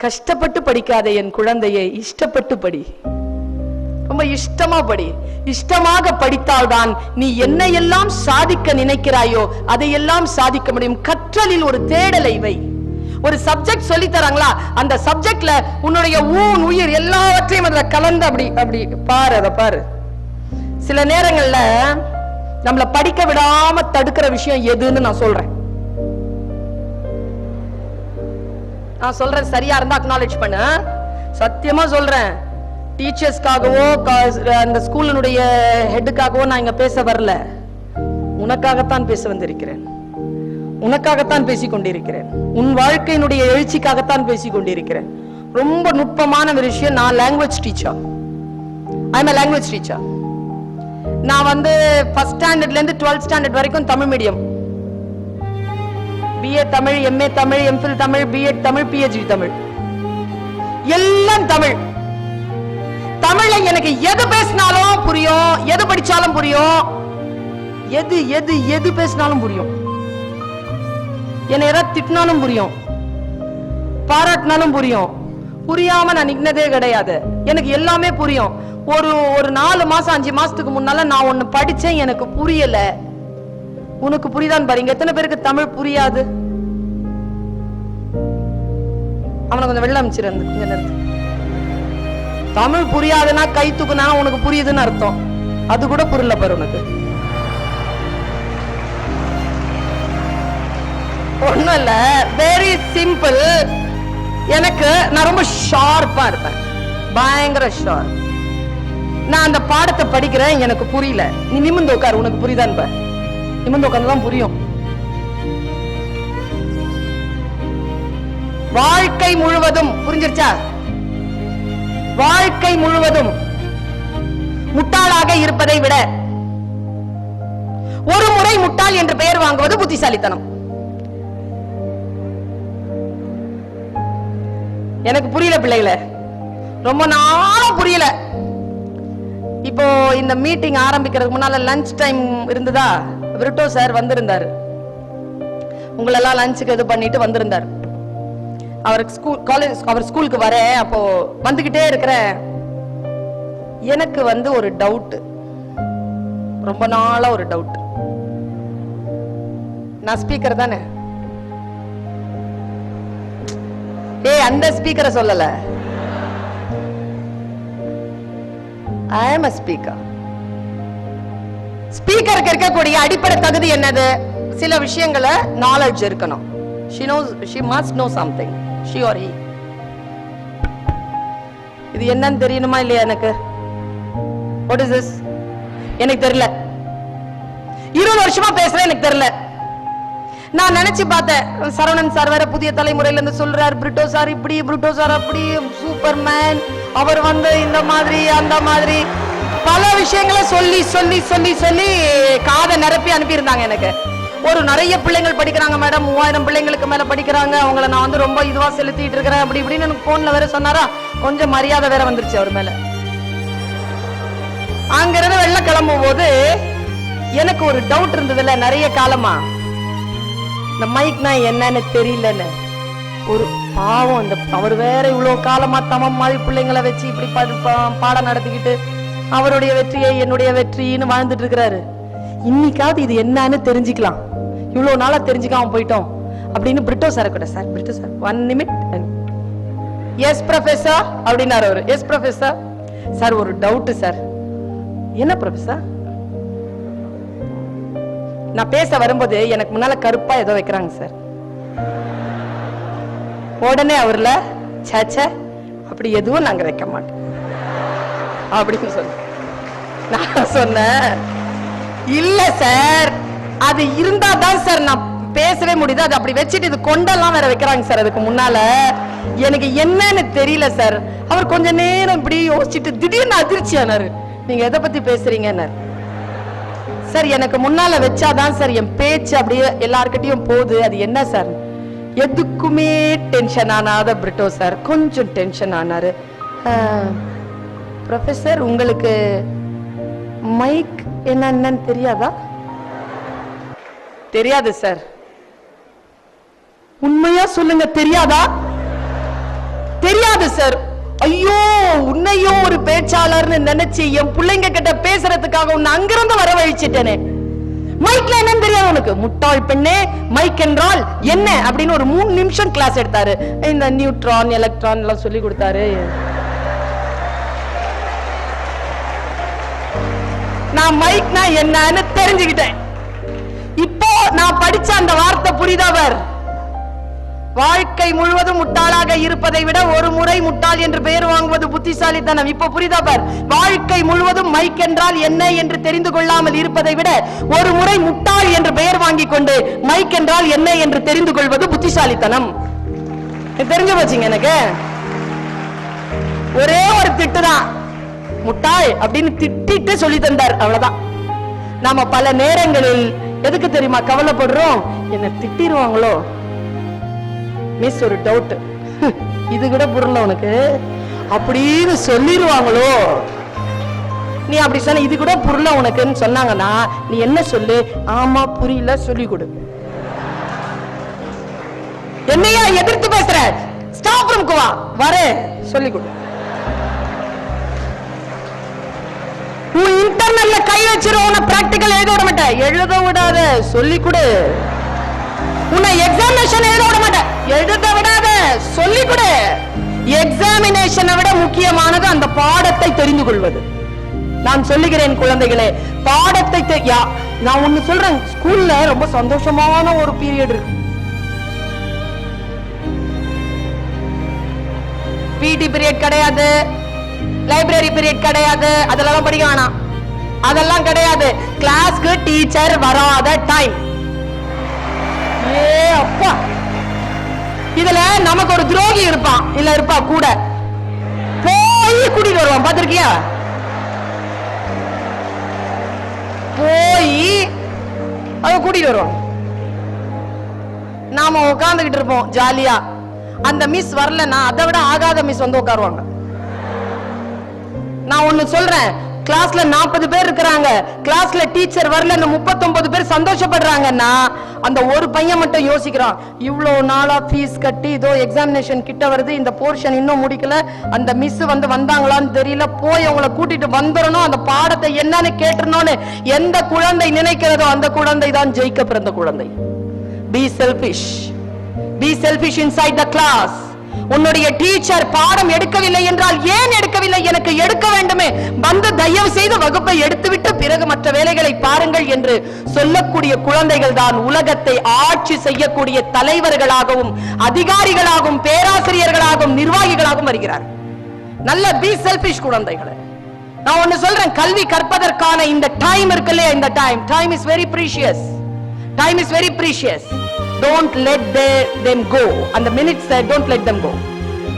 கஷ்டப்பட்டு படிக்காதே என் குழந்தையை, இஷ்டப்பட்டு படி. ரொம்ப இஷ்டமா படி. இஷ்டமாக படித்தால்தான் நீ என்ன எல்லாம் சாதிக்க நினைக்கிறாயோ அதையெல்லாம் சாதிக்க முடியும். கற்றலில் ஒரு தேடலை வை. ஒரு சப்ஜெக்ட் சொல்லி தராங்களா, அந்த சப்ஜெக்ட்ல உன்னுடைய ஊன் உயிர் எல்லாவற்றையும் அதுல கலந்து அப்படி அப்படி பாரு. அதை பாரு. சில நேரங்கள்ல நம்மள படிக்க விடாம தடுக்கிற விஷயம் எதுன்னு நான் சொல்றேன். சரியா இருந்தா அக்னாலேஜ் பண்ணு. சத்தியமா சொல்றேன். டீச்சர்ஸ்க்காகவோ அந்த ஸ்கூலினுடைய ஹெட்டுக்காகவோ நான் இங்க பேச வரல. உனக்காகத்தான் பேச வந்திருக்கிறேன். உனக்காகத்தான் பேசிக் கொண்டிருக்கிறேன். உன் வாழ்க்கையினுடைய எழுச்சிக்காகத்தான் பேசிக் கொண்டிருக்கிறேன். ரொம்ப நுட்பமான ஒரு விஷயம். நான் language teacher. I am a language teacher. நான் வந்து ஃபர்ஸ்ட் ஸ்டாண்டர்ட்ல இருந்து 12th ஸ்டாண்டர்ட் வரைக்கும் Tamil medium. BA Tamil, MA Tamil, MPhil Tamil, B.Ed Tamil, PhD Tamil, எல்லாம் தமிழ். தமிழ்ல எனக்கு எது பேசினாலும் புரியும், எது படிச்சாலும் புரியும், எது எது எது பேசினாலும் புரியும். என்னை ஏதாவது திட்டினாலும் புரியும், பாராட்டினாலும் புரியும். புரியாம நான் நின்னதே கிடையாது. எனக்கு எல்லாமே புரியும். ஒரு 4 மாசம் 5 மாசத்துக்கு முன்னால நான் ஒண்ணு படிச்சேன், எனக்கு புரியல. உனக்கு புரியுதான் பாருங்க. எத்தனை பேருக்கு தமிழ் புரியாது? அவனை கொஞ்சம் வெளில அமைச்சிரு. கொஞ்ச நேரத்துக்கு தமிழ் புரியாதுன்னா கை தூக்குனா உனக்கு புரியுதுன்னு அர்த்தம். அது கூட புரியல பாரு உனக்கு. ஒண்ணும் இல்ல, வெரி சிம்பிள். எனக்கு நான் ரொம்ப ஷார்ப்பா இருப்பேன், பயங்கர ஷார்ப். நான் அந்த பாடத்தை படிக்கிறேன், எனக்கு புரியல. நீ நிமிர்ந்து உட்காரு, உனக்கு புரியுதான் பாரு. நிமிர்ந்து உட்கார்ந்துதான் புரியும். வாழ்க்கை முழுவதும் புரிஞ்சிருச்சா? வாழ்க்கை முழுவதும் முட்டாளாக இருப்பதை விட ஒரு முறை முட்டாள் என்று பெயர் வாங்குவது புத்திசாலித்தனம். எனக்கு புரியல பிள்ளைகள, ரொம்ப நாளும் புரியல. இப்போ இந்த மீட்டிங் ஆரம்பிக்கிறதுக்கு முன்னால லஞ்ச் டைம் இருந்ததா, பிரிட்டோ சார் வந்திருந்தாரு. உங்களெல்லாம் லஞ்சுக்கு இது பண்ணிட்டு வந்திருந்தார். அவர் ஸ்கூலுக்கு வர அப்போ வந்துகிட்டே இருக்கிற எனக்கு வந்து ஒரு டவுட், ரொம்ப நாளா ஒரு டவுட். நான் ஸ்பீக்கர் தானே? அந்த ஸ்பீக்கரை சொல்லல, I am a speaker. ஸ்பீக்கருக்கு இருக்கக்கூடிய அடிப்படை தகுதி என்னது? சில விஷயங்களை நாலேஜ் இருக்கணும். She must know something. She or he. இது என்னன்னு தெரியணுமா இல்லையா எனக்கு? What is this? எனக்கு தெரியல. 20 வருஷமா பேசுறேன், எனக்கு தெரியல. நான் நினைச்சு பார்த்தேன், சரவணன் சார் வேற புதிய தலைமுறையில இருந்து சொல்றாரு, பிரிட்டோ சார் இப்படி, பிரிட்டோ சார் அப்படி, சூப்பர்மேன், அவர் வந்து இந்த மாதிரி அந்த மாதிரி பல விஷயங்களை சொல்லி சொல்லி சொல்லி சொல்லி காதை நிரப்பி அனுப்பியிருந்தாங்க. எனக்கு ஒரு நிறைய பிள்ளைங்கள் படிக்கிறாங்க மேடம், 3000 பிள்ளைங்களுக்கு மேல படிக்கிறாங்க, அவங்கள நான் வந்து ரொம்ப இதுவா செலுத்திட்டு இருக்கிறேன் அப்படி இப்படின்னு எனக்கு போன்ல வேற சொன்னாரா. கொஞ்சம் மரியாதை வேற வந்துருச்சு அவர் மேல. அங்கிருந்து வெளில கிளம்பும் போது எனக்கு ஒரு டவுட் இருந்ததுல நிறைய காலமா, இந்த மைக்னா என்னன்னு தெரியலன்னு. ஒரு பாவம், இந்த அவர் வேற இவ்வளவு காலமா தமம் மாதிரி பிள்ளைங்களை வச்சு இப்படி பாடம் நடத்திக்கிட்டு அவருடைய வெற்றியை என்னுடைய வெற்றின்னு வாழ்ந்துட்டு இருக்கிறாரு. இன்னைக்காவது இது என்னன்னு தெரிஞ்சுக்கலாம், இவ்வளவு நாளா தெரிஞ்சுக்காம போயிட்டோம் அப்படின்னு பிரிட்டோ சார் கூட, sir Brito sir 1 minute. Yes professor அப்படின்னாரு அவரு. Yes professor. சார் ஒரு டவுட் சார். என்ன ப்ரொஃபசர்? நான் பேச வரும்போது எனக்கு முன்னால கருப்பா ஏதோ வைக்கிறாங்க சார். உடனே அவர்ல சேச்ச அப்படி எதுவும் நாங்க வைக்க மாட்டோம் அப்படின்னு சொன்ன. நான் சொன்னேன், இல்ல சார், அது இருந்தா தான் சார் நான் பேசவே முடியுது. அது அப்படி வச்சுட்டு இது கொண்டெல்லாம் வேற வைக்கிறாங்க சார் அதுக்கு முன்னால. எனக்கு என்னன்னு தெரியல சார். அவர் கொஞ்ச நேரம் இப்படி யோசிச்சுட்டு திடீர்னு அதிர்ச்சி ஆனாரு. நீங்க எதை பத்தி பேசுறீங்கன்னு. சார் எனக்கு முன்னால வச்சாதான் சார் என் பேச்சு அப்படியே எல்லார்கிட்டையும் போகுது. அது என்ன சார்? எதுக்குமே டென்ஷன் ஆனாத பிரிட்டோ சார் கொஞ்சம் டென்ஷன் ஆனாரு. ப்ரொஃபசர், உங்களுக்கு மைக் என்னன்னு தெரியாதா? தெரியாது சார். உண்மையா சொல்லுங்க, தெரியாதா? தெரியாது சார். ஐயோ, உன்னையோ ஒரு பேச்சாளர்னு நினைச்சு என் பிள்ளைங்க கிட்ட பேசுறதுக்காக உன்னை அங்கிருந்து வரவழைச்சிட்டேனே. மைக்ல என்னன்னு தெரியாது உனக்கு. முட்டாள் பெண்ணே, மைக் என்றால் என்ன அப்படின்னு ஒரு 3 நிமிஷம் கிளாஸ் எடுத்தாரு. இந்த நியூட்ரான் எலக்ட்ரான் எல்லாம் சொல்லி கொடுத்தாரு. நான் மைக்னா என்னன்னு தெரிஞ்சுக்கிட்டேன். இப்போ நான் படிச்ச அந்த வார்த்தை புரிதவர். வாழ்க்கை முழுவதும் முட்டாளாக இருப்பதை விட ஒரு முறை முட்டாள் என்று பெயர் வாங்குவது புத்திசாலித்தனம். இப்ப புரிதவர். வாழ்க்கை முழுவதும் மைக் என்றால் என்ன என்று தெரிந்து கொள்ளாமல் இருப்பதை விட ஒரு முறை முட்டாள் என்று பெயர் வாங்கிக் கொண்டு மைக் என்றால் என்ன என்று தெரிந்து கொள்வது புத்திசாலித்தனம். தெரிஞ்சு போச்சுங்க. எனக்கு ஒரே ஒரு திட்டுதான், முட்டாள் அப்படின்னு திட்டிட்டு சொல்லி தந்தார். அவ்வளவுதான். நாம பல நேரங்களில் எதுக்கு தெரியுமா கவலைப்படுறோம்? என்ன திட்டிடுவாங்களோ மிஸ், ஒரு டவுட், இது கூட புரியல உனக்கு அப்படின்னு சொல்லிடுவாங்களோ. நீ அப்படி சொன்ன இது கூட புரியல உனக்குன்னு சொன்னாங்கன்னா நீ என்ன சொல்லு? ஆமா புரியல, சொல்லி கொடு. என்னையா எதிர்த்து பேசுற? ஸ்டாஃப் ரூமுக்கு வா, வரேன், சொல்லி கொடு. உன் இன்டர்னல்ல கை வச்சிரும். உன்னை பிராக்டிகல் எழுத விட மாட்டேன், எழுத விடாத, சொல்லி கொடு. உன்னை எக்ஸாமினேஷன் எழுத விட மாட்டேன், எழுத விடாத, சொல்லி கொடு. எக்ஸாமினேஷனை விட முக்கியமானது அந்த பாடத்தை தெரிந்து கொள்வது. நான் சொல்லுகிறேன் குழந்தைகளே, பாடத்தை நான் ஒண்ணு சொல்றேன். ஸ்கூல்ல ரொம்ப சந்தோஷமான ஒரு பீரியட் இருக்கு. பிடி பீரியட் கிடையாது, லைப்ரரி பீரியட் கிடையாது, அதெல்லாம் படிக்க வேணாம், அதெல்லாம் கிடையாது. கிளாஸ்க்கு டீச்சர் வராத டைம். ஏ அப்பா, இதுல நமக்கு ஒரு துரோகி இருப்பான், இல்ல இருப்பா கூட, போய் கூட்டிட்டு வருவான். பாத்திருக்கியா? போய் அத கூட்டிட்டு வருவான். நாம உட்கார்ந்துகிட்டு இருப்போம் ஜாலியா. அந்த மிஸ் வரலன்னா அதை விட ஆகாத மிஸ் வந்து உட்காருவாங்க. நான் ஒண்ணு சொல்றேன், கிளாஸ்ல 40 பேர் இருக்கிறாங்க, கிளாஸ்ல டீச்சர் வரல, 39 பேர் சந்தோஷப்படுறாங்கன்னா அந்த ஒரு பையன் மட்டும் யோசிக்கிறான், இவ்வளவு நாளா ஃபீஸ் கட்டி இதோ எக்ஸாமினேஷன் கிட்ட வருது, இந்த போர்ஷன் இன்னும் முடிக்கல, அந்த மிஸ் வந்தாங்களான்னு தெரியல, போய் அவங்களை கூட்டிட்டு வந்துடணும், அந்த பாடத்தை என்னன்னு கேட்டுறணும்னு எந்த குழந்தை நினைக்கிறதோ அந்த குழந்தை தான் ஜெயிக்க பிறந்த குழந்தை. Be selfish. Be selfish inside the class. உன்னுடைய டீச்சர் பாடம் எடுக்கவில்லை என்றால் ஏன் எடுக்கவில்லை? எனக்கு எடுக்க வேண்டுமே, வந்து தயவு செய்து வகுப்பை எடுத்துவிட்டு பிறகு மற்ற வேலைகளை பாருங்கள் என்று சொல்லக்கூடிய குழந்தைகள் தான் உலகத்தை ஆட்சி செய்யக்கூடிய தலைவர்களாகவும் அதிகாரிகளாகவும் பேராசிரியர்களாகவும் நிர்வாகிகளாகவும் வருகிறார். நல்ல பி செல்ஃபிஷ் குழந்தைகளை. நான் ஒன்னு சொல்றேன், கல்வி கற்பதற்கான இந்த டைம் இருக்கு இல்லையா, இந்த time is very precious. Time is very precious. Don't let them go. And the minutes there, don't let them go.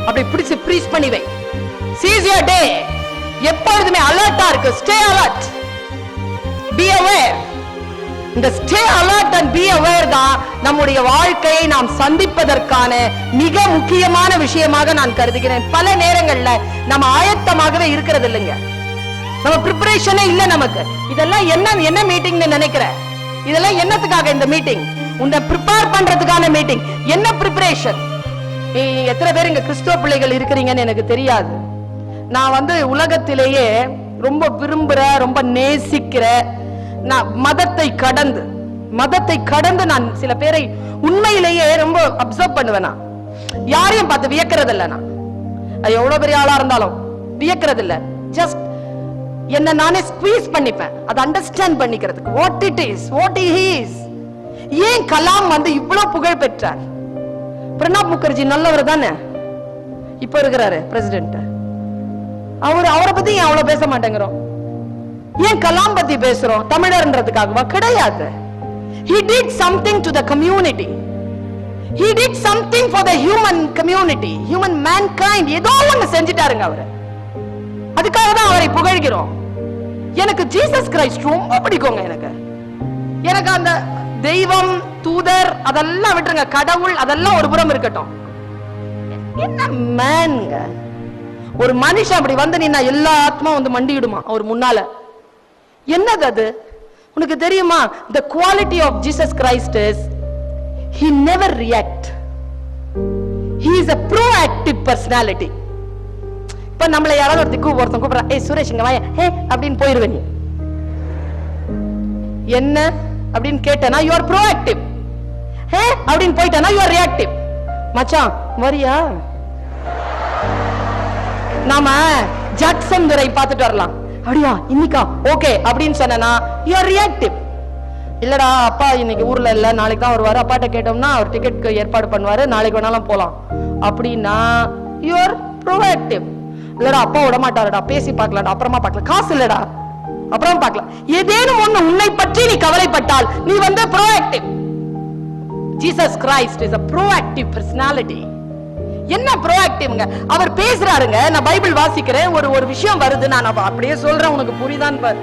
அப்படி பிடிச்சு ப்ரீஸ் பண்ணி வை. Seize your day. எப்பொழுதுமே அலர்ட்டா இருக்கு. Stay alert. Be aware. இந்த stay alert and be aware தான் நம்முடைய வாழ்க்கையை நாம் சந்திப்பதற்கான மிக முக்கியமான விஷயமாக நான் கருதுகிறேன். பல நேரங்கள்ல நம்ம ஆயத்தமாகவே இருக்கிறது இல்லைங்க. நம்ம ப்ரிப்பரேஷனே இல்ல நமக்கு. இதெல்லாம் என்ன மீட்டிங்னு நினைக்கிற? இதெல்லாம் என்னத்துக்காக இந்த மீட்டிங்? உன்னை ப்ரிப்பேர் பண்றதுக்கான மீட்டிங். என்ன ப்ரிப்பரேஷன்? எத்தனை பேர் இங்க கிறிஸ்துவ பிள்ளைகள் இருக்கிறீங்கன்னு எனக்கு தெரியாது. நான் உலகத்திலேயே ரொம்ப விரும்புற, ரொம்ப நேசிக்கிற, நான் மதத்தை கடந்து நான் சில பேரை உண்மையிலேயே ரொம்ப அப்சர்வ் பண்ணுவேன். யாரையும் பார்த்து வியக்கிறது இல்ல. நான் எவ்வளவு பெரிய ஆளா இருந்தாலும் வியக்கிறது இல்ல. ஜஸ்ட் என்ன நானே ஸ்குவீஸ் பண்ணிப்பேன், அதை அண்டர்ஸ்டாண்ட் பண்ணிக்கிறதுக்கு. What it is, what he is. ஏன் கலாம் இவ்வளவு புகழ் பெற்றார்? பிரணாப் முகர்ஜி நல்லவர் தானே, இப்ப இருக்கிறாரு பிரசிடென்ட். அவரை பத்தி ஏன் அவ்வளவு பேச மாட்டேங்கிறோம்? ஏன் கலாம் பத்தி பேசுறோம்? தமிழர்ன்றதுக்காகவா? கிடையாது. He did something to the community. He did something for the human community, human mankind. ஏதோ ஒண்ணு செஞ்சிட்டாருங்க அவரு. அதுக்காக தான் அவரை புகழ்கிறோம். எனக்கு ஜீசஸ் கிரைஸ்ட் ரொம்ப பிடிக்குங்க. எனக்கு அந்த தெய்வம், தூதர் அதெல்லாம் விட்டுருங்க, கடவுள் அதெல்லாம் ஒரு புறம் இருக்கட்டும். என்ன மேன்ங்க, ஒரு மனுஷன் அப்படி நின்னா எல்லா ஆத்மா மண்டிடுமா அவர் முன்னால. என்னது அது? உனக்கு தெரியுமா? the quality of Jesus Christ is he never react, he is a proactive personality. இப்ப நம்மள யாராவது ஒருத்தன் கூப்பிடுறா, ஏய் சுரேஷ் இங்க வாயா, ஹே அப்படின்னு போயிருவே. நீ என்ன அப்படின்னு கேட்டனா you are proactive. ஹே அப்படின்னு போயிட்டனா you are reactive. மச்சான் வரியா, நாம ஜட்சன் துரை பார்த்துட்டு வரலாம், அப்படியா இன்னைக்கா ஓகே அப்படின்னு சொன்னா you are reactive. இல்லடா அப்பா இன்னைக்கு ஊர்ல இல்ல, நாளைக்கு தான் வருவாரு, அப்பாட்ட கேட்டோம்னா அவர் டிக்கெட் ஏற்பாடு பண்ணுவாரு, நாளைக்கு வேணாலும் போலாம் அப்படின்னா you are proactive. இல்லடா அப்பா விட மாட்டாருடா, பேசி பார்க்கலாம்டா, அப்புறமா பார்க்கலாம், காசு இல்லடா அப்புறம் பார்க்கலாம், ஏதேனும் ஒண்ணு உன்னை பற்றி நீ கவலைப்பட்டால் நீ வந்து proactive. Jesus Christ is a proactive personality. என்ன proactiveங்க? அவர் பேசுறாருங்க, நான் பைபிள் வாசிக்கிறேன், ஒரு விஷயம் வருது, நான் அப்படியே சொல்றேன், உனக்கு புரியுதான்னு பாரு.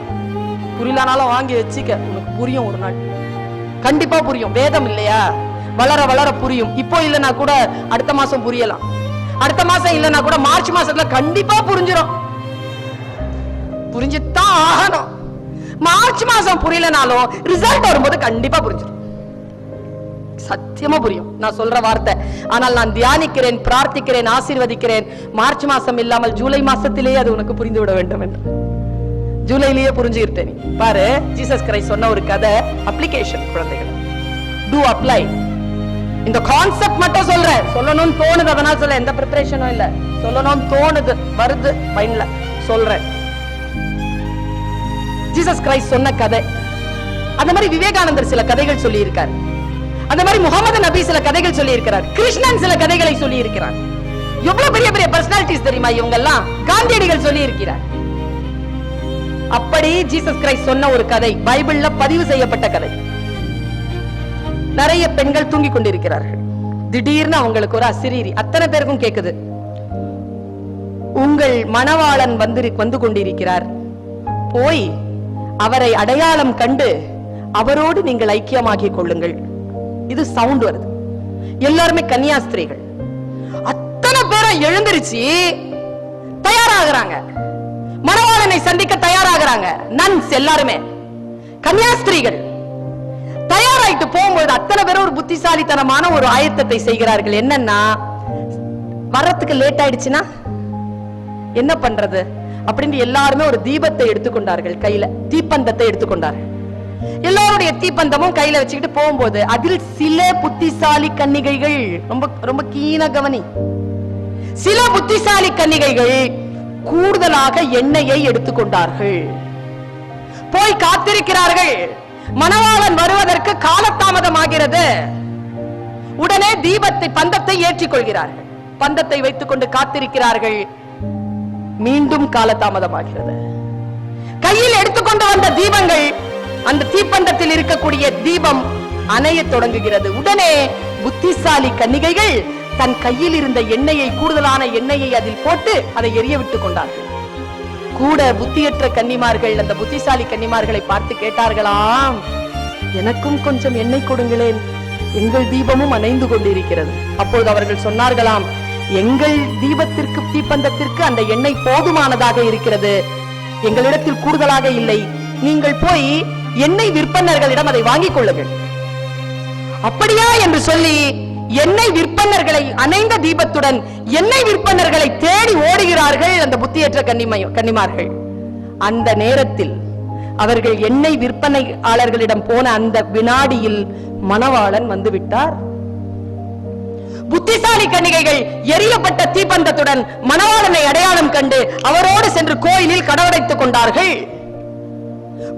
புரியலனாலும் வாங்கி வச்சுக்க, உனக்கு புரியும், ஒரு நாள் கண்டிப்பா புரியும். வேதம் இல்லையா, வளர வளர புரியும். இப்போ இல்லைன்னா கூட அடுத்த மாசம் புரியலாம், அடுத்த மாசம் இல்லைன்னா கூட மார்ச் மாசத்துல கண்டிப்பா புரிஞ்சிடும். புரிஞ்சுதான் ஆகணும். மார்ச் மாசம் புரியலனாலும் ரிசல்ட் வரும்போது கண்டிப்பா புரிஞ்சிடும், சத்தியமா புரியும் நான் சொல்ற வார்த்தை. ஆனால் நான் தியானிக்கிறேன், பிரார்த்திக்கிறேன், ஆசீர்வதிக்கிறேன், மார்ச் மாசம் இல்லாமல் ஜூலை மாசத்திலேயே அது உனக்கு புரிந்து விட வேண்டும் என்று. ஜூலையிலேயே புரிஞ்சுக்கிட்டேன். நீ பாரு, ஜீசஸ் கிரைஸ்ட் சொன்ன ஒரு கதை, அப்ளிகேஷன். குழந்தைகள் டு அப்ளை. இந்த கான்செப்ட் மட்டும் சொல்றேன், சொல்லணும்னு தோணுது அதனால சொல்ல, எந்த ப்ரிப்பரேஷனும் இல்ல, சொல்லணும்னு தோணுது, வருது மைண்ட்ல, சொல்றேன். ஜீசஸ் கிரைஸ்ட் சொன்ன கதை. அந்த மாதிரி விவேகானந்தர் சில கதைகள் சொல்லி இருக்கார், அந்த மாதிரி முகமது நபி சில கதைகள் சொல்லி இருக்கிறார், கிருஷ்ணன் சில கதைகளை சொல்லி இருக்கிறார். எவ்வளவு பெரிய பெரிய பர்சனாலிட்டிஸ் தெரியுமா இவங்க எல்லாம்? காந்தியடிகள் சொல்லி இருக்கிறார். அப்படி ஜீசஸ் கிரைஸ்ட் சொன்ன ஒரு கதை, பைபிள்ல பதிவு செய்யப்பட்ட கதை. நிறைய பெண்கள் தூங்கி கொண்டிருக்கிறார்கள். திடீர்னு அவங்களுக்கு ஒரு அசிரீரி, அத்தனை பேருக்கும் கேக்குது, உங்கள் மணவாளன் வந்து கொண்டிருக்கிறார், போய் அவரை அடையாளம் கண்டு அவரோடு நீங்கள் ஐக்கியமாகிக் கொள்ளுங்கள். இது சவுண்ட் வருது. எல்லாருமே கன்னியாஸ்திரிகள், அத்தனை பேரும் எழுந்திருச்சு தயாராகிறாங்க, மணவாளனை சந்திக்க தயாராகிறாங்க. நன்ஸ் எல்லாருமே கன்னியாஸ்திரிகள் தயாராயிட்டு போகும்போது அத்தனை பேரும் ஒரு புத்திசாலித்தனமான ஒரு ஆயத்தத்தை செய்கிறார்கள். என்னன்னா, வர்றதுக்கு லேட் ஆயிடுச்சுன்னா என்ன பண்றது அப்படின்னு எல்லாருமே ஒரு தீபத்தை எடுத்துக்கொண்டார்கள், கையில தீப்பந்தத்தை எடுத்துக்கொண்டார்கள். எல்லாருடைய தீப்பந்தமும் கையில வச்சுக்கிட்டு போகும்போது அதில் சில புத்திசாலி கன்னிகைகள், ரொம்ப ரொம்ப கீன கவனி, சில புத்திசாலி கன்னிகைகள் கூடுதலாக எண்ணெயை எடுத்துக்கொண்டார்கள். போய் காத்திருக்கிறார்கள். மணவாளன் வருவதற்கு காலதாமதமாகிறது. உடனே தீபத்தை பந்தத்தை ஏற்றிக் கொள்கிறார்கள். பந்தத்தை வைத்துக் கொண்டு காத்திருக்கிறார்கள். மீண்டும் காலதாமதமாகிறது. கையில் எடுத்துக்கொண்டு வந்த தீபங்கள், அந்த தீப்பந்தத்தில் இருக்கக்கூடிய தீபம் அணைய தொடங்குகிறது. உடனே புத்திசாலி கன்னிகைகள் தன் கையில் இருந்த எண்ணெயை, கூடுதலான எண்ணெயை அதில் போட்டு அதை எரிய விட்டுக் கொண்டார்கள். கூட புத்தியற்ற கன்னிமார்கள் அந்த புத்திசாலி கன்னிமார்களை பார்த்து கேட்டார்களாம், எனக்கும் கொஞ்சம் எண்ணெய் கொடுங்களேன், எங்கள் தீபமும் அணைந்து கொண்டிருக்கிறது. அப்பொழுது அவர்கள் சொன்னார்களாம், எங்கள் தீபத்திற்கு, தீப்பந்தத்திற்கு அந்த எண்ணெய் போதுமானதாக இருக்கிறது, எங்களிடத்தில் கூடுதலாக இல்லை, நீங்கள் போய் எண்ணெய் விற்பனர்களிடம் அதை வாங்கிக் கொள்ளுங்கள். அப்படியா என்று சொல்லி எண்ணெய் விற்பனர்களை, அணைந்த தீபத்துடன் எண்ணெய் விற்பனர்களை தேடி ஓடுகிறார்கள் அந்த புத்தியற்ற கன்னிமார்கள். அந்த நேரத்தில் அவர்கள் எண்ணெய் விற்பனையாளர்களிடம் போன அந்த வினாடியில் மணவாளன் வந்து விட்டார். புத்திசாலி கன்னிகைகள் எரியப்பட்ட தீப்பந்தத்துடன் மணவாளனை அடையாளம் கண்டு அவரோடு சென்று கோயிலில் கடவடைத்துக் கொண்டார்கள்.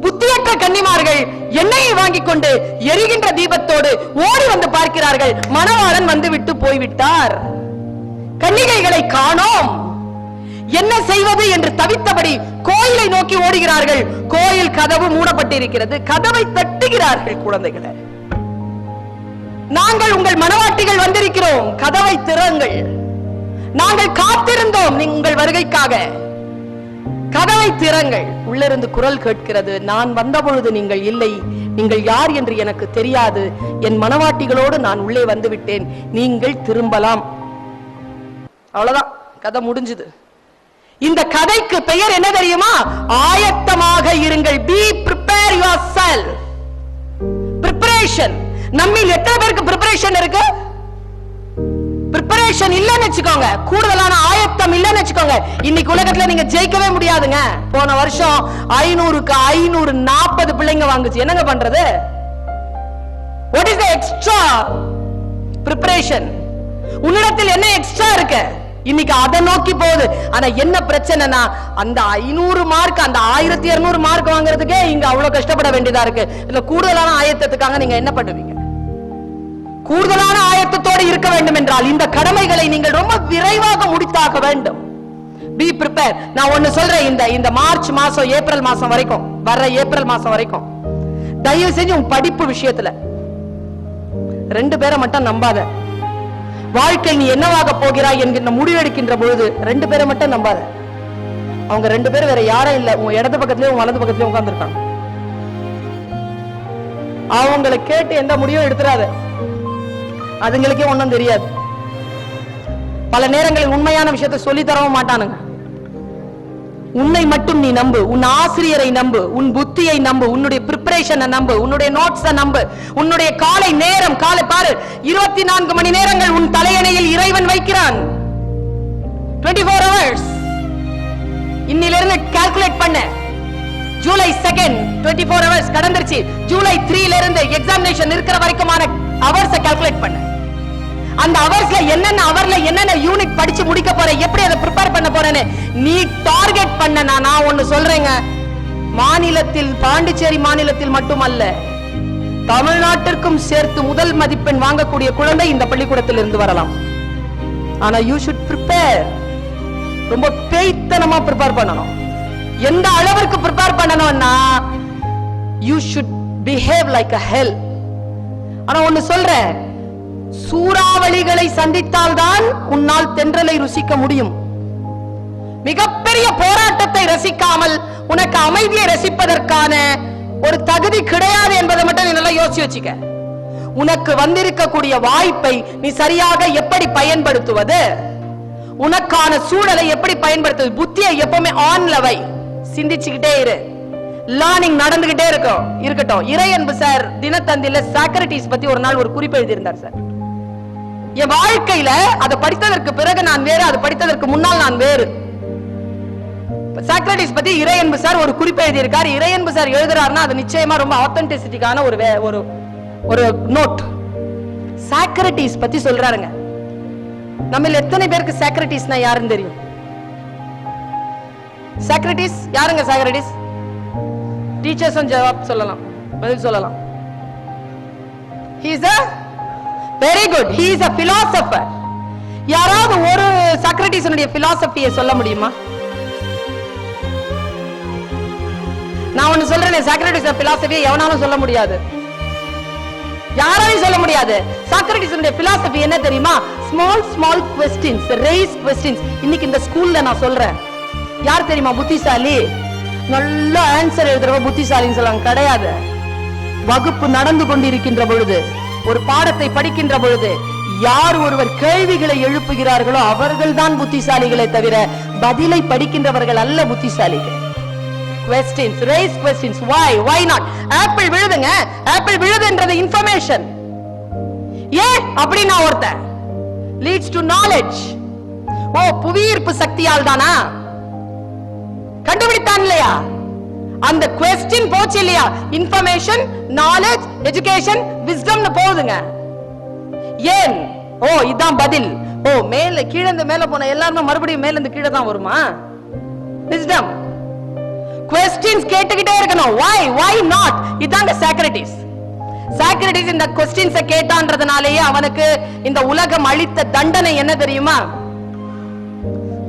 புத்தியற்ற கன்னிமார்கள் எண்ணெயை வாங்கிக் கொண்டு எரிகின்ற தீபத்தோடு ஓடி வந்து பார்க்கிறார்கள், மணவாளன் வந்து விட்டு போய்விட்டார். கன்னிகைகளை காணோம். என்ன செய்வது என்று தவித்தபடி கோயிலை நோக்கி ஓடுகிறார்கள். கோயில் கதவு மூடப்பட்டிருக்கிறது. கதவை தட்டுகிறார்கள். குழந்தைகளை, நாங்கள் உங்கள் மணவாட்டிகள் வந்திருக்கிறோம், கதவை திறங்கள், நாங்கள் காத்திருந்தோம் உங்கள் வருகைக்காக, கதவை திறங்கள். உள்ளிருந்து குரல் கேட்கிறது, நான் வந்த பொழுது நீங்கள் இல்லை, நீங்கள் யார் என்று எனக்கு தெரியாது, என் மணவாட்டிகளோடு நான் உள்ளே வந்து விட்டேன், நீங்கள் திரும்பலாம். அவ்வளவுதான், கதை முடிஞ்சது. இந்த கதைக்கு பெயர் என்ன தெரியுமா? ஆயத்தமாக இருங்கள். Be prepare yourself. Preparation. நம்மில் எத்தனை பேருக்கு preparation இருக்கு? பிரிப்பரேஷன் இல்லன்னு வச்சுக்கோங்க, கூடுதலான ஆயத்தம் இல்லன்னு வச்சுக்கோங்க, இன்னைக்கு உலகத்துல நீங்க ஜெயிக்கவே முடியாதுங்க. போன வருஷம் 500க்கு 540 பிள்ளைங்க வாங்குச்சு. என்னங்க பண்றது? What is the extra preparation? உன்னிடத்தில் என்ன எக்ஸ்ட்ரா இருக்கு? இன்னைக்கு அதை நோக்கி போகுது. ஆனா என்ன பிரச்சனைனா, அந்த 500 மார்க் அந்த 1200 மார்க் வாங்குறதுக்கே இங்க அவ்வளவு கஷ்டப்பட வேண்டியதா இருக்கு. இல்ல கூடுதலான ஆயத்தத்துக்காக நீங்க என்ன பண்ணுவீங்க? கூடுதலான ஆயத்தத்தோடு இருக்க வேண்டும் என்றால் இந்த கடமைகளை நீங்கள் ரொம்ப விரைவாக முடித்தாக வேண்டும். Be prepared. நான் ஒன்னு சொல்றேன், இந்த மார்ச் மாசம் ஏப்ரல் மாசம் வரைக்கும், வர்ற ஏப்ரல் மாசம் வரைக்கும் தயவு செஞ்சு உன் படிப்பு விஷயத்துல 2 பேரை மட்டும் நம்பாத. வாழ்க்கை நீ என்னவாக போகிறாய் என்கிற முடிவெடுக்கின்ற பொழுது 2 பேரை மட்டும் நம்பாத. அவங்க 2 பேரும் வேற யாரும் இல்ல, உன் இடது பக்கத்துலயும் உன் வலது பக்கத்துலயும் உட்கார்ந்துருக்காங்க. அவங்களை கேட்டு எந்த முடிவும் எடுத்துறாத, அதுங்களுக்கே ஒண்ணும் தெரியாது. பல நேரங்களில் உண்மையான விஷயத்தை சொல்லி தரவும் மாட்டானுங்க. உன்னை மட்டும் நீ நம்பு, உன் ஆசிரியரை நம்பு, உன் புத்தியை நம்பு, உன்னுடைய பிரிப்பரேஷனை நம்பு, உன்னுடைய நோட்ஸை நம்பு, உன்னுடைய காலை நேரம். காலை பாரு, 24 மணி நேரங்கள் உன் தலையணையில் இறைவன் வைக்கிறான். 24 hours. இன்னிலிருந்து கால்குலேட் பண்ண. ஜூலை 2 24 hours கடந்துருச்சு. ஜூலை 3 இருந்து எக்ஸாமினேஷன் இருக்கிற வரைக்குமான அவர்ஸை கால்குலேட் பண்ண. அந்த அவர்ஸ்ல என்னென்ன அவர்ல என்னென்ன யூனிட் படிச்சு முடிக்க போறேன், எப்படி அதை ப்ரிப்பேர் பண்ண போறேன்னு நீ டார்கெட் பண்ண. நான் ஒன்னு சொல்றேங்க, மாநிலத்தில் பாண்டிச்சேரி மாநிலத்தில் மட்டுமல்ல, தமிழ்நாட்டிற்கும் சேர்த்து முதல் மதிப்பெண் வாங்கக்கூடிய குழந்தை இந்த பள்ளிக்கூடத்தில் இருந்து வரலாம். ஆனா யூ ஷுட் ப்ரிப்பேர். ரொம்ப பேய்த்தனமா ப்ரிப்பேர் பண்ணணும். எந்த அளவிற்கு ப்ரிப்பேர் பண்ணணும்னா, you should behave like a hell. ஆனா ஒன்னு சொல்றேன், சூறாவளிகளை சந்தித்தால் தான் உன்னால் தென்றலை ருசிக்க முடியும். மிகப்பெரிய போராட்டத்தை ரசிக்காமல் உனக்கு அமைதியை ரசிப்பதற்கான ஒரு தகுதி கிடையாது என்பதை மட்டும் நீ நல்லா யோசிச்சு வச்சுக்க. உனக்கு வந்திருக்கக்கூடிய வாய்ப்பை நீ சரியாக எப்படி பயன்படுத்துவது, உனக்கான சூழலை எப்படி பயன்படுத்துவது, புத்தியை எப்பவுமே ஆன்ல வை, சிந்திச்சுக்கிட்டே இரு. லேர்னிங் நடந்துகிட்டே இருக்கட்டும். இறையன்பு சார் தினத்தந்தில சாக்ரட்டிஸ் பத்தி ஒரு நாள் ஒரு குறிப்பு எழுதியிருந்தார் சார். என் வாழ்க்கையில அதை படித்ததற்கு பிறகு நான் வேறு, அதை படித்ததற்கு முன்னால் நான் வேறு. சாக்ரட்டிஸ் பத்தி இறையன்பு சார் ஒரு குறிப்பு எழுதியிருக்கார். இறையன்பு சார் எழுதுறாருன்னா அது நிச்சயமா ரொம்ப ஆத்தென்டிசிட்டிக்கான ஒரு நோட். சாக்ரட்டிஸ் பத்தி சொல்றாருங்க. நம்ம எத்தனை பேருக்கு சாக்ரட்டிஸ்னா யாருன்னு தெரியும்? சாக்ரட்டிஸ் யாருங்க? சாக்ரட்டிஸ் டீச்சர்ஸும் ஜவாப் சொல்லலாம், பதில் சொல்லலாம். He is a very good. He is a philosopher. யாராவது ஒரு சாக்ரட்டிஸனுடைய பிலாசபியை சொல்ல முடியுமா? நான் ஒன்னு சொல்றேன், சாக்ரட்டிஸ் பிலாசபியை எவனாலும் சொல்ல முடியாது, யாராலையும் சொல்ல முடியாது. சாக்ரட்டிஸனுடைய பிலாசபி என்ன தெரியுமா? Small questions, raise questions. இன்னைக்கு இந்த ஸ்கூல்ல நான் சொல்றேன், யார் தெரியுமா புத்திசாலி? நல்ல ஆன்சர் எழுதுறவ புத்திசாலின்னு சொல்லுவாங்க. கிடையாது. வகுப்பு நடந்து கொண்டிருக்கின்ற பொழுது, ஒரு பாடத்தை படிக்கின்ற பொழுது யார் ஒருவர் கேள்விகளை எழுப்புகிறார்களோ அவர்கள் தான் புத்திசாலிகளை தவிர பதிலை படிக்கின்றவர்கள் அல்ல புத்திசாலிகள். questions, raise questions. why not? Apple விழுதுங்க, ஆப்பிள் விழுதுன்றது இன்ஃபர்மேஷன். ஏன் அப்படினா ஒருத்தன் leads to knowledge. ஓ, புவியீர்ப்பு சக்தியால் தானா கண்டுபிடித்தான் இல்லையா? அந்த question போச்சு இல்லையா? இன்ஃபர்மேஷன், நாலேஜ், எஜுகேஷன், விஸ்டம்னு போகுதுங்க. ஏன்? ஓ, இதான் பதில். ஓ, மேல கீழ இருந்து மேல போன எல்லாரும் மறுபடியும் மேல இருந்து கீழ தான் வருமா? விஸ்டம். questions கேட்டுக்கிட்டே இருக்கணும். why not? இதாங்க சாக்ரட்டிஸ். சாக்ரட்டிஸ் இந்த questions கேட்டான்றதுனாலேயே அவனுக்கு இந்த உலகம் அளித்த தண்டனை என்ன தெரியுமா?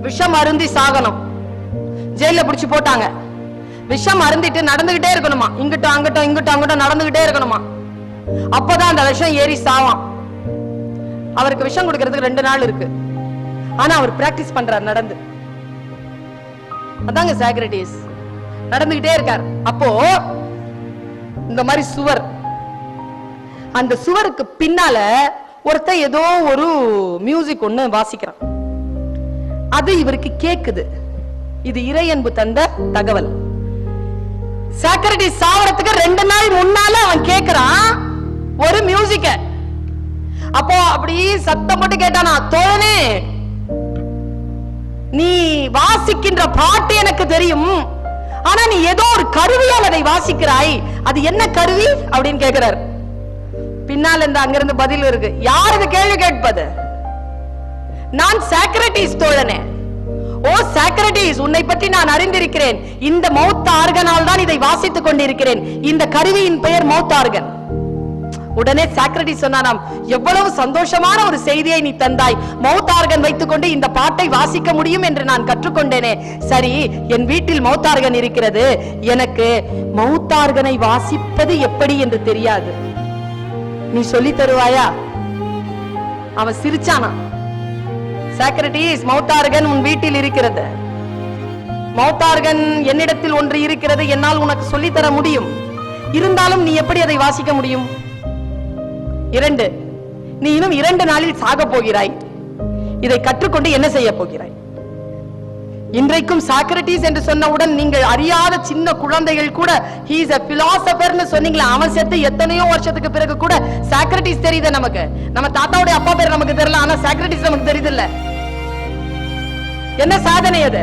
விஷம் அருந்தி சாகணும். ஜெயில பிடிச்சு போட்டாங்க. விஷம் அருந்திட்டு நடந்துகிட்டே இருக்கணுமா, இங்கிட்டும் அங்கிட்டும் நடந்துகிட்டே இருக்கணுமா. அப்பதான் அந்த விஷம் ஏறி சாவான். அவருக்கு விஷம் கொடுக்கிறதுக்கு 2 நாள் இருக்கு. ஆனா அவர் பிராக்டிஸ் பண்றார் நடந்து. அதாங்க சாக்ரட்டிஸ். நடந்துகிட்டே இருக்கார். அப்போ இந்த மாதிரி சுவர், அந்த சுவருக்கு பின்னால ஒருத்தர் ஏதோ ஒரு மியூசிக் ஒண்ணு வாசிக்கிறான். அது இவருக்கு கேக்குது. இது இறையன்பு தந்த தகவல். சாக்ரட்டிஸ் சாவறதுக்கு 2 நாள் முன்னால அவன் கேக்குறான் ஒரு மியூசிக்க. அப்போ அப்படி சத்தம் போட்டு கேட்டானா, தோழனே நீ வாசிக்கின்ற பாட்டு எனக்கு தெரியும், ஆனா நீ ஏதோ ஒரு கருவியால் அதை வாசிக்கிறாய், அது என்ன கருவி அப்படின்னு கேட்கிறார். பின்னால் இருந்து அங்கிருந்து பதில் இருக்கு. யார் இது கேள்வி கேட்பது? நான் சாக்ரட்டிஸ் தோழனே. ஓ சாக்ரட்டிஸ், உன்னை பற்றி நான் அறிந்திருக்கிறேன். இந்த மவுத் ஆர்கனால் தான் இதை வாசித்துக் கொண்டிருக்கிறேன். இந்த கருவியின் பெயர் மவுத் ஆர்கன். உடனே சாக்ரட்டிஸ் சொன்னானாம், எவ்வளவு சந்தோஷமான ஒரு செய்தியை நீ தந்தாய். மவுத் ஆர்கன் வைத்துக் கொண்டு இந்த பாட்டை வாசிக்க முடியும் என்று நான் கற்றுக்கொண்டேனே. சரி, என் வீட்டில் மவுத் ஆர்கன் இருக்கிறது, எனக்கு மவுத் ஆர்கனை வாசிப்பது எப்படி என்று தெரியாது, நீ சொல்லி தருவாயா? அவன் சிரிச்சானா. சாக்ரட்டிஸ், மவுத் ஆர்கன் உன் வீட்டில் இருக்கிறது, மவுத் ஆர்கன் என்னிடத்தில் ஒன்று இருக்கிறது, என்னால் உனக்கு சொல்லி தர முடியும். இருந்தாலும் நீ எப்படி அதை வாசிக்க முடியும்? 2, நீ இன்னும் 2 நாளில் சாக போகிறாய். இதை கற்றுக்கொண்டு என்ன செய்ய போகிறாய்? இன்றைக்கும் சாக்ரட்டிஸ் என்று சொன்னவுடன் நீங்கள் அறியாத சின்ன குழந்தைகள் கூட he is a philosopher னு சொன்னீங்களா, அவன் செத்து எத்தனையோ வருஷத்துக்கு பிறகு கூட சாக்ரட்டிஸ் தெரியுது நமக்கு. நம்ம தாத்தாவுடைய அப்பா பேர் நமக்கு தெரியல, ஆனா சாக்ரட்டிஸ் நமக்கு தெரியுது இல்ல? என்ன சாதனை அது?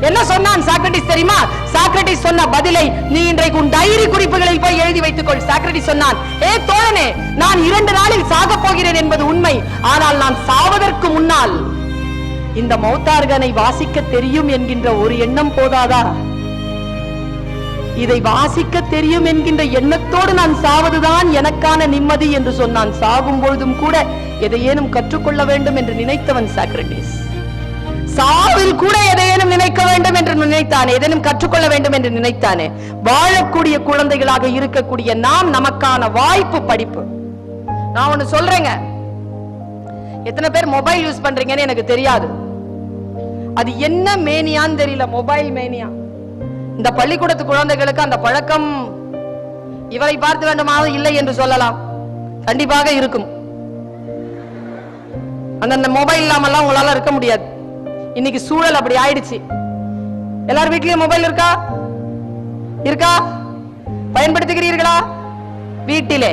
என்ன சொன்னான் சாக்ரட்டிஸ் தெரியுமா? சாக்ரட்டிஸ் சொன்ன பதிலை நீ இன்றைக்கு உன் டைரி குறிப்புகளில் போய் எழுதி வைத்துக் கொள். சாக்ரட்டிஸ் சொன்னான், ஏ தோழனே, நான் 2 நாளில் சாக போகிறேன் என்பது உண்மை, ஆனால் நான் சாவதற்கு முன்னால் இந்த மவுத் ஆர்கனை வாசிக்க தெரியும் என்கின்ற ஒரு எண்ணம் போதாதா? இதை வாசிக்க தெரியும் என்கின்ற எண்ணத்தோடு நான் சாவதுதான் எனக்கான நிம்மதி என்று சொன்னான். சாகும் பொழுதும் கூட எதையேனும் கற்றுக்கொள்ள வேண்டும் என்று நினைத்தவன் சாக்ரட்டிஸ். சாவில் கூட எதையேனும் நினைக்க வேண்டும் என்று நினைத்தானே, எதையும் கற்றுக்கொள்ள வேண்டும் என்று நினைத்தானே. வாழக்கூடிய குழந்தைகளாக இருக்கக்கூடிய நாம், நமக்கான வாய்ப்பு படிப்பு. நான் ஒண்ணு சொல்றேங்க, எத்தனை பேர் மொபைல் யூஸ் பண்றீங்கன்னு எனக்கு தெரியாது. அது என்ன மேனியான்னு தெரியல, மொபைல் மேனியா. இந்த பள்ளிக்கூடத்து குழந்தைகளுக்கு அந்த பழக்கம் இவரை பார்த்து வேண்டுமானால் இல்லை என்று சொல்லலாம், கண்டிப்பாக இருக்கும். அந்த மொபைல் இல்லாமல்லாம் உங்களால இருக்க முடியாது. இன்னைக்கு சூழல் அப்படி ஆயிடுச்சு. எல்லார் வீட்லயும் மொபைல் இருக்கா? இருக்கா? பயன்படுத்துகிறீர்களா? வீட்டிலே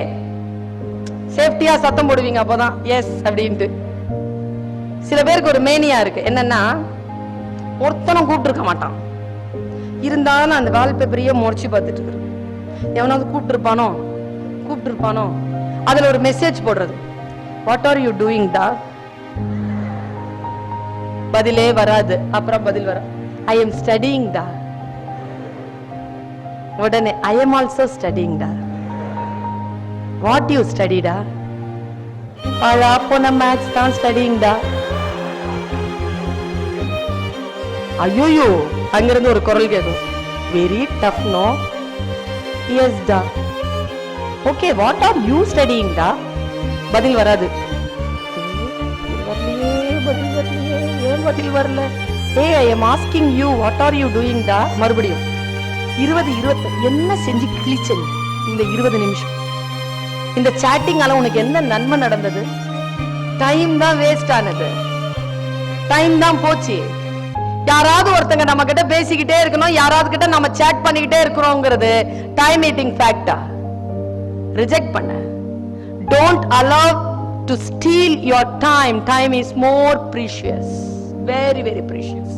சேஃப்டியா சத்தம் போடுவீங்க, அப்பதான் எஸ் அப்படின்ட்டு. சில பேருக்கு ஒரு மேனியா இருக்கு, என்னன்னா ஒருத்தனும் கூப்பிட்டு இருக்க மாட்டான், இருந்தாலும் அந்த வால்பேப்பரையே முறைச்சு பார்த்துட்டு இருக்கு. எவனாவது கூப்பிட்டு இருப்பானோ, அதுல ஒரு மெசேஜ் போடுறது, வாட் ஆர் யூ டூயிங் டா? பதிலே வராது. அப்புறம் பதில் வர, ஐ எம் ஸ்டடியிங் டா. உடனே ஐ எம் ஆல்சோ ஸ்டடியிங் டா. வாட் யூ ஸ்டடி டா? பழா போன மேத்ஸ் தான் ஸ்டடியிங் டா. ஐயோ, அங்கிருந்து ஒரு குரல் கேட்கும், வெரி டஃப் நோ? எஸ் டா. Okay, what are you studying டா? பதில் வராது. பதில் வரல. ஏ, I am asking you what are you doing டா? மறுபடியும் 20 என்ன செஞ்சு கிழிச்ச இந்த 20 நிமிஷம்? இந்த சாட்டிங்கால உனக்கு என்ன நன்மை நடந்தது? டைம் தான் வேஸ்ட் ஆனது, டைம் தான் போச்சு. யாராவது ஒருத்தங்க நம்ம கிட்ட பேசிக்கிட்டே இருக்கணும், யாராவது கிட்ட நம்ம சாட் பண்ணிக்கிட்டே இருக்கிறோங்கிறது டைம் ஈட்டிங் ஃபேக்டா? ரிஜெக்ட் பண்ண. Don't allow to steal your time. Time is more precious, very very precious.